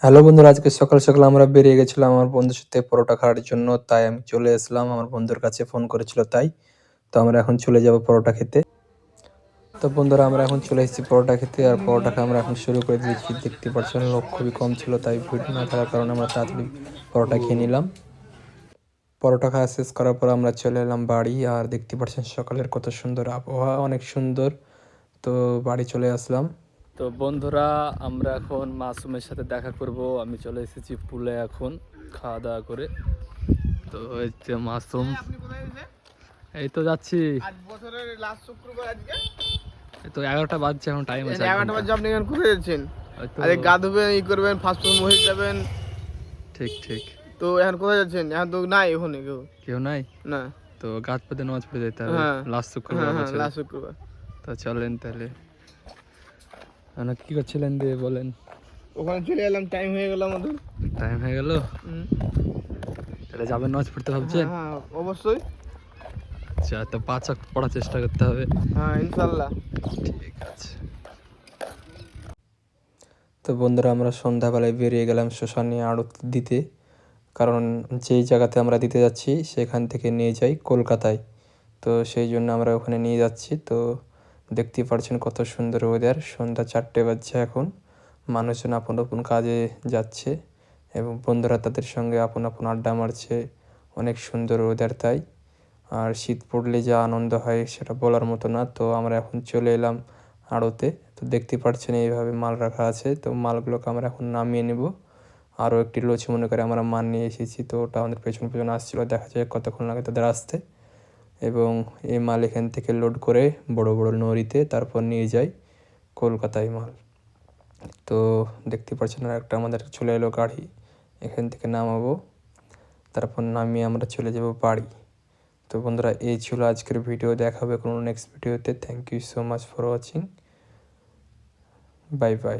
Hello বন্ধুরা, আজকে সকাল সকাল আমরা বেরিয়ে গেছিলাম আমার বন্ধুর সাথে পরোটা খাওয়ার জন্য। তাই আমি চলে আসলাম, আমার বন্ধুর কাছে ফোন করেছিল তাই। তো আমরা এখন চলে যাব পরোটা খেতে। তো বন্ধুরা, আমরা এখন চলে এসেছি পরোটা খেতে, আর পরোটাকে আমরা এখন শুরু করে দিয়েছি। দেখতে পাচ্ছেন লোক খুবই কম ছিল, তাই ভিড় না থাকার কারণে আমরা তাড়াতাড়ি পরোটা খেয়ে নিলাম। পরোটা খাওয়া শেষ করার পর আমরা চলে এলাম বাড়ি। আর দেখতে পাচ্ছেন সকালের কত সুন্দর আবহাওয়া, অনেক সুন্দর। তো বাড়ি চলে আসলাম। তো বন্ধুরা, আমরা এখন মাসুমের সাথে দেখা করব। আমি চলে এসেছি পুলে এখন খাওয়া দাওয়া করে। তো এই যে মাসুম, এই তো যাচ্ছি। বছরের লাস্ট শুক্রবার আজকে। এই তো 11টা বাজছে, এখন টাইম আছে 11টা বাজে। আপনি এখন কোথায় যাচ্ছেন? আরে গা ধুবেন, ই করবেন, ফাস্ট ফুড মহিষ যাবেন। ঠিক ঠিক। তো এখন কোথায় যাচ্ছেন? এখন তো নাই ওখানে কেউ নাই না। তো গাছ পেতে নামাজ পড়ে যেতে হবে। হ্যাঁ লাস্ট শুক্রবার বছরে। লাস্ট শুক্রবার। তো চলেন তাহলে। কি করছিলেন দিয়ে বলেন। ওখানে চলে এলাম, টাইম হয়ে গেল আমাদের। টাইম হয়ে গেল, তাহলে যাবেন নামাজ পড়তে ভাবছেন? হ্যাঁ অবশ্যই। আচ্ছা, তো 5 ওয়াক্ত পড়ার চেষ্টা করতে হবে। হ্যাঁ ইনশাল্লাহ। ঠিক আছে। তো বন্ধুরা, আমরা সন্ধ্যাবেলায় বেরিয়ে গেলাম শ্মশানে আড়ত দিতে। কারণ যেই জায়গাতে আমরা দিতে যাচ্ছি সেখান থেকে নিয়ে যাই কলকাতায়। তো সেই জন্য আমরা ওখানে নিয়ে যাচ্ছি। তো দেখতেই পাচ্ছেন কত সুন্দর ওয়েদার। সন্ধ্যা 4টে বাজছে এখন। মানুষজন আপন আপন কাজে যাচ্ছে এবং বন্ধুরা তাদের সঙ্গে আপন আপন আড্ডা মারছে। অনেক সুন্দর ওয়েদার তাই। আর শীত পড়লে যা আনন্দ হয় সেটা বলার মতো না। তো আমরা এখন চলে এলাম আড়তে। তো দেখতে পাচ্ছেন এইভাবে মাল রাখা আছে। তো মালগুলোকে আমরা এখন নামিয়ে নেব। আরও একটি লচি মনে করে আমরা মাল নিয়ে এসেছি। তো ওটা আমাদের পেছন পেছন আসছিলো, দেখা যায় কতক্ষণ লাগে তাদের আসতে। এবং এই মাল এখান থেকে লোড করে বড় বড় লরিতে তারপর নিয়ে যাই কলকাতায় মাল। তো দেখতে পাচ্ছেন আর একটা আমাদের চলে এলো গাড়ি, এখান থেকে নামাবো, তারপর নামিয়ে আমরা চলে যাব বাড়ি। তো বন্ধুরা, এই ছিল আজকের ভিডিও। দেখা হবে কোনো নেক্সট ভিডিওতে। Thank you so much for watching. Bye by.